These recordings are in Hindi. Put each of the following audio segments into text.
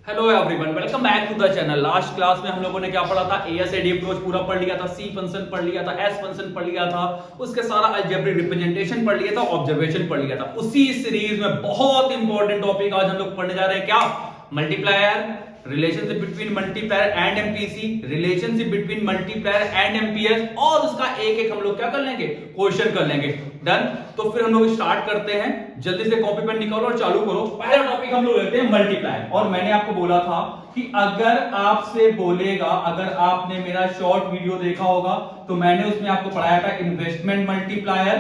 Hello everyone, welcome back to the channel. Last class में हम लोगों ने क्या पढ़ा था? एएसएडी अप्रोच पूरा पढ़ लिया था, सी फंक्शन पढ़ लिया था, एस फंक्शन पढ़ लिया था, उसके सारा अलजेब्रिक रिप्रेजेंटेशन पढ़ लिया था, ऑब्जर्वेशन पढ़ लिया था। उसी सीरीज में बहुत इंपॉर्टेंट टॉपिक आज हम लोग पढ़ने जा रहे हैं। क्या? Multiplier, relationship between multiplier and MPC, relationship between multiplier and MPS, और उसका एक एक हम लोग क्या कर लेंगे? क्वेश्चन कर लेंगे। डन? तो फिर हम लोग स्टार्ट करते हैं। जल्दी से कॉपी पेन निकालो और चालू करो। पहला टॉपिक हम लोग लेते हैं मल्टीप्लायर। और मैंने आपको बोला था कि अगर आपसे बोलेगा, अगर आपने मेरा शॉर्ट वीडियो देखा होगा तो मैंने उसमें आपको पढ़ाया था इन्वेस्टमेंट मल्टीप्लायर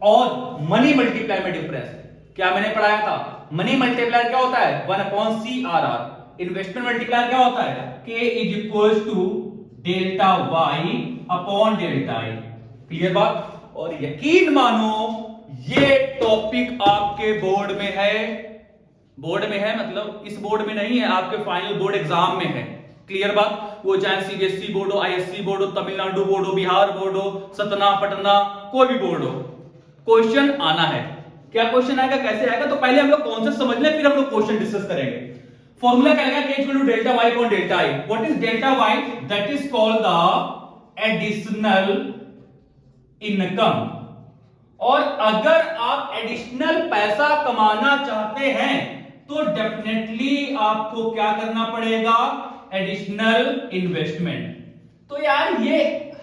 और मनी मल्टीप्लायर में डिफरेंस। क्या मैंने पढ़ाया था? मनी मल्टीप्लायर क्या होता है? 1/CRR। इन्वेस्टमेंट मल्टीप्लायर क्या होता है? K is equal to delta Y upon delta I. Clear बात? और यकीन मानो ये टॉपिक आपके बोर्ड में है। बोर्ड में है मतलब इस बोर्ड में नहीं है, आपके फाइनल बोर्ड एग्जाम में है। क्लियर बात? वो चाहे सीबीएसई बोर्ड हो, आईएससी बोर्ड हो, तमिलनाडु बोर्ड हो, बिहार बोर्ड हो, सतना, पटना, कोई भी बोर्ड हो, क्वेश्चन आना है। क्या क्वेश्चन आएगा, कैसे आएगा? तो पहले हम लोग कॉन्सेप्ट समझ लें, फिर हम लोग क्वेश्चन डिस्कस करेंगे। फॉर्मूला क्या है? K equal to delta y upon delta i। What is delta y? That is called the additional income. और अगर आप एडिशनल पैसा कमाना चाहते हैं तो डेफिनेटली आपको क्या करना पड़ेगा? Additional investment. तो यार ये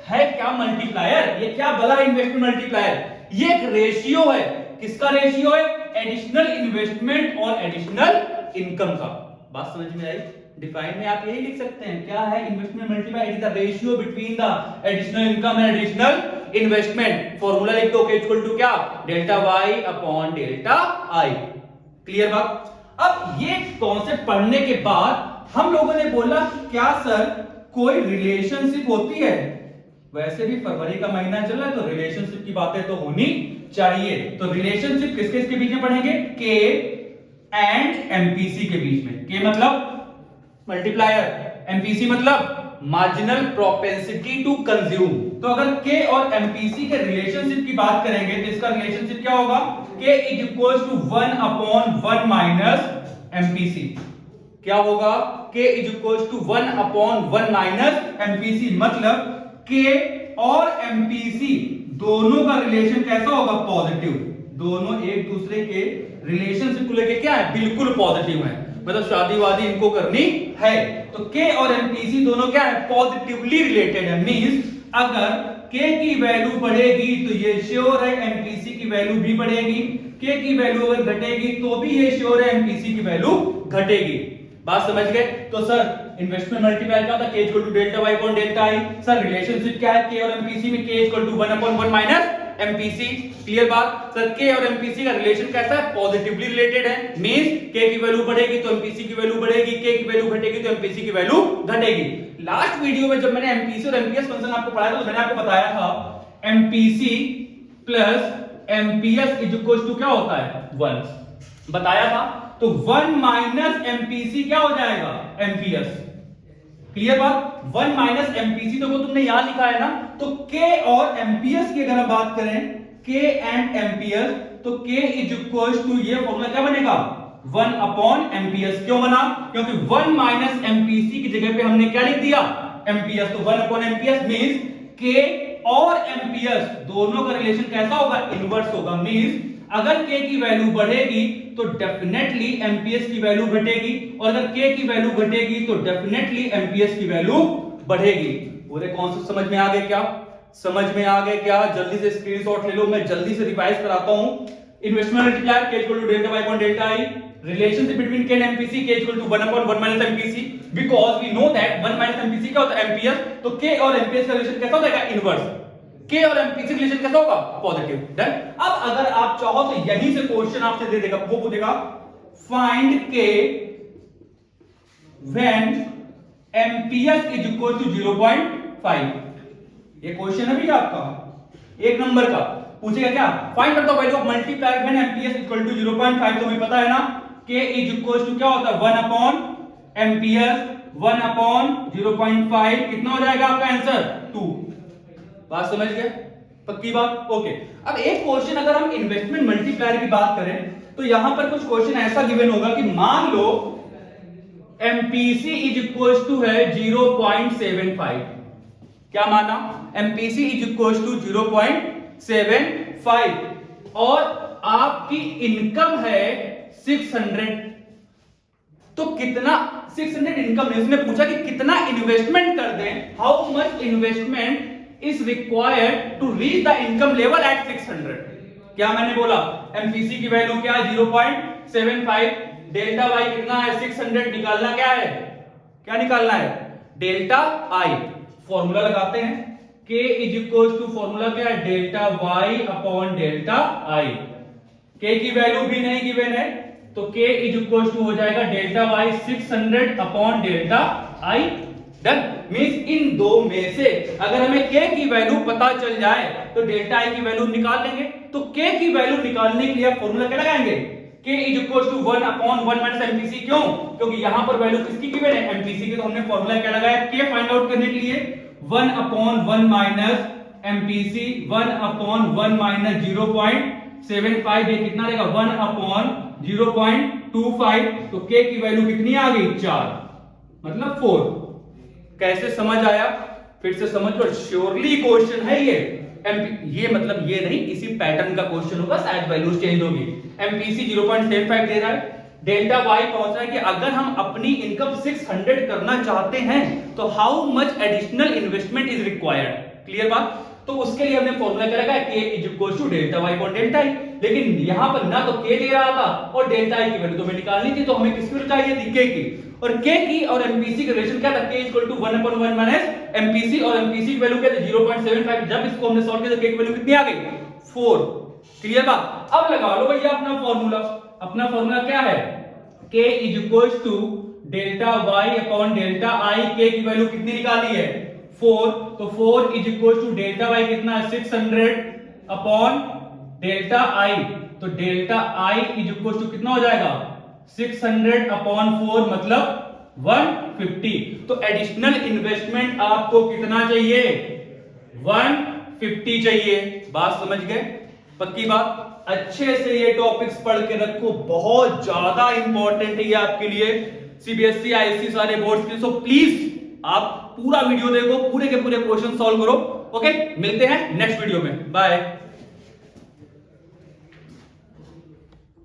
है क्या मल्टीप्लायर? ये क्या भला इन्वेस्टमेंट मल्टीप्लायर? ये एक रेशियो है। किसका रेशियो है? एडिशनल इन्वेस्टमेंट और एडिशनल इनकम का। बात समझ में आई? डिफाइन में आप यही लिख सकते हैं। क्या है investment multiplier? It is the ratio between the additional income and additional investment. Formula लिख दो, K इक्वल टू क्या? Delta y upon delta i। Clear बात? अब ये कॉन्सेप्ट पढ़ने के बाद हम लोगों ने बोला कि क्या सर कोई रिलेशनशिप होती है? वैसे भी फरवरी का महीना चल रहा है तो रिलेशनशिप की बातें तो होनी चाहिए। तो रिलेशनशिप किस किस के बीच में पढ़ेंगे? K एंड एमपीसी के बीच में। K मतलब मल्टीप्लायर, एमपीसी मतलब मार्जिनल प्रोपेंसिटी टू कंज्यूम। तो अगर K और एमपीसी के रिलेशनशिप की बात करेंगे तो इसका रिलेशनशिप क्या होगा? K is equal to 1/1 minus MPC. क्या होगा? K is equal to 1/1 minus MPC. मतलब K और एमपीसी दोनों का रिलेशन कैसा होगा? पॉजिटिव। दोनों एक दूसरे के रिलेशनशिप को लेके क्या है? बिल्कुल पॉजिटिव है। मतलब शादी वादी इनको करनी है। तो K और एमपीसी दोनों क्या है? पॉजिटिवली रिलेटेड है। मींस अगर K की वैल्यू बढ़ेगी तो ये श्योर है एमपीसी की वैल्यू भी बढ़ेगी। K की वैल्यू अगर घटेगी तो भी ये श्योर है एमपीसी की वैल्यू घटेगी। बात समझ गए? तो सर इन्वेस्टमेंट मल्टीप्लायर क्या होता है? K equal to delta y upon delta i। Sir relationship क्या है K और एमपीसी में? K equal to 1/1 minus MPC. Clear बात? सर K और एमपीसी का रिलेशन कैसा है? पॉजिटिवली रिलेटेड है। मींस K की वैल्यू बढ़ेगी तो एमपीसी की वैल्यू बढ़ेगी, K की वैल्यू घटेगी तो एमपीसी की वैल्यू घटेगी। लास्ट वीडियो में जब मैंने एमपीसी और एमपीएस फंक्शन आपको पढ़ाया था तो मैंने आपको बताया था MPC plus MPS is equal to क्या होता है? 1 बताया था। तो 1 माइनस एमपीसी क्या हो जाएगा? एमपीएस। क्लियर बात? 1 माइनस एमपीसी तो वो तुमने यहां लिखा है ना। तो K और एमपीएस की अगर हम बात करें, K एंड एमपीएस, तो K इज इक्वल टू ये फॉर्मूला क्या बनेगा? 1 अपॉन एमपीएस। क्यों बना? क्योंकि 1 माइनस एमपीसी की जगह पे हमने क्या लिख दिया? एमपीएस। तो 1 अपॉन एमपीएस मींस K और एमपीएस दोनों का रिलेशन कैसा होगा? इनवर्स होगा। मींस अगर K की वैल्यू बढ़ेगी तो डेफिनेटली एमपीएस की वैल्यू घटेगी, और अगर K की वैल्यू घटेगी तो डेफिनेटली एमपीएस की वैल्यू बढ़ेगी। पूरे कॉन्सेप्ट समझ में आ गए क्या? समझ में आ गए क्या? जल्दी से स्क्रीनशॉट ले लो, मैं जल्दी से रिवाइज कराता हूं। Investment multiplier K equal to delta y upon delta i। Relationship between K and MPC K equal to 1/1 minus MPC. Because we know that 1 minus MPC क्या होता है? एमपीएस। तो K और एमपीएस का रिलेशन कैसा हो जाएगा? इनवर्स। K और एमपीसी रिलेशन कैसा होगा? पॉजिटिव। डन? अब अगर आप चाहो तो यहीं से क्वेश्चन आपसे दे देगा, वो बोलेगा find K when MPS is equal to 0.5। ये क्वेश्चन है भैया आपका 1 नंबर का। पूछेगा क्या? Find the value of multiplier when MPS equal to 0.5। तो हमें पता है ना K इज इक्वल टू क्या होता है? 1 अपॉन एमपीएस। 1 अपॉन 0.5 कितना हो जाएगा आपका आंसर? 2। बात समझ गए? पक्की बात? ओके। अब एक क्वेश्चन अगर हम इन्वेस्टमेंट मल्टीप्लायर की बात करें तो यहां पर कुछ क्वेश्चन ऐसा गिवन होगा कि मान लो एमपीसी इज इक्वल टू है 0.75। क्या माना? एमपीसी इज इक्वल टू 0.75 और आपकी इनकम है 600। तो कितना 600 इनकम है, उसने पूछा कि कितना इन्वेस्टमेंट कर दें, how much investment is required to reach the income level at 600। क्या मैंने बोला? एमपीसी की वैल्यू क्या है? 0.75। डेल्टा वाई कितना है? 600। निकालना क्या है? क्या निकालना है? डेल्टा आई। फॉर्मूला लगाते हैं, K is equal to, formula क्या है? Delta Y upon delta I. K की वैल्यू भी नहीं गिवन है, तो K इज इक्वल टू हो जाएगा delta Y 600 upon delta I. Done. Means इन दो में से अगर हमें K की वैल्यू पता चल जाए तो डेल्टा आई की वैल्यू निकाल लेंगे। तो K की वैल्यू निकालने के लिए आप फॉर्मूला क्या लगाएंगे? K is equal to 1 upon 1 minus MPC. क्यों? क्योंकि यहां पर वैल्यू किसकी गिवन है? एमपीसी की। तो हमने फॉर्मूला क्या लगाया K फाइंड आउट करने के लिए? 1 upon 1 minus MPC, 1 upon 1 minus 0.75, ये कितना रहेगा? 1 अपॉन 0.25। तो K की वैल्यू कितनी आ गई? 4, मतलब 4। कैसे समझ आया? फिर से समझ लो, श्योरली क्वेश्चन है ये। ये मतलब ये नहीं, इसी पैटर्न का क्वेश्चन होगा, शायद वैल्यूज चेंज होगी। एमपीसी 0.75 दे रहा है, डेल्टा वाई पहुंच रहा है कि अगर हम अपनी इनकम 600 करना चाहते हैं तो how much additional investment is required. Clear बात? तो उसके लिए हमने फॉर्मूला क्या लगाया? K is equal to delta Y upon delta I. लेकिन यहां पर ना तो K दे रहा था और डेल्टा आई की वैल्यू तो हमें निकालनी थी, तो हमें किसकी वैल्यू चाहिए थी? K की। और K की और एमपीसी का रिलेशन क्या था? K equal to 1 upon 1 minus MPC, और एमपीसी की वैल्यू क्या थी? 0.75। जब इसको हमने सॉल्व किया तो K की वैल्यू कितनी आ गई? 4। क्लियर बात? अब लगा लो भैया अपना फॉर्मूला। अपना फॉर्मूला क्या है? K is equal to delta Y upon delta I. K की वैल्यू कितनी निकाली है? 4। तो 4 is equal to delta Y कितना है? 600 अपॉन डेल्टा आई। तो delta I is equal to कितना हो जाएगा? 600 अपॉन 4 मतलब 150। तो एडिशनल इन्वेस्टमेंट आपको कितना चाहिए? 150 चाहिए। बात समझ गए? पक्की बात? अच्छे से ये टॉपिक्स पढ़ के रखो, बहुत ज्यादा इंपॉर्टेंट है ये आपके लिए, सीबीएसई आईएससी सारे बोर्ड्स के। सो प्लीज आप पूरा वीडियो देखो, पूरे के पूरे क्वेश्चन सॉल्व करो। ओके, मिलते हैं नेक्स्ट वीडियो में। बाय।